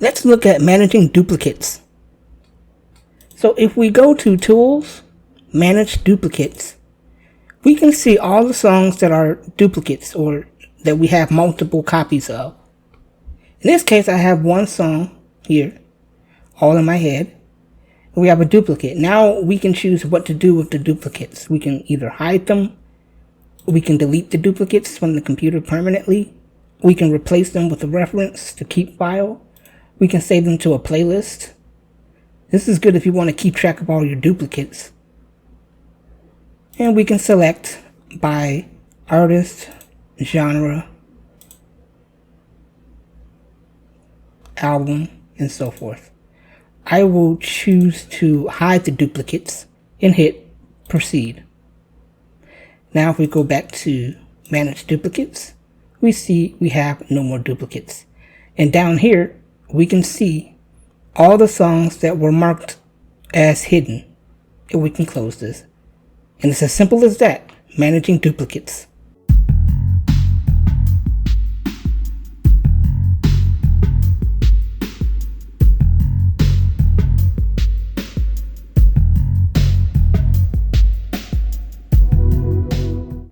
Let's look at managing duplicates. So if we go to Tools, Manage Duplicates, we can see all the songs that are duplicates or that we have multiple copies of. In this case, I have one song here, all in my head. We have a duplicate. Now we can choose what to do with the duplicates. We can either hide them, we can delete the duplicates from the computer permanently, we can replace them with a reference to keep file, we can save them to a playlist. This is good if you want to keep track of all your duplicates. And we can select by artist, genre, album, and so forth. I will choose to hide the duplicates and hit proceed. Now if we go back to manage duplicates, we see we have no more duplicates. And down here, we can see all the songs that were marked as hidden. And we can close this. And it's as simple as that, managing duplicates.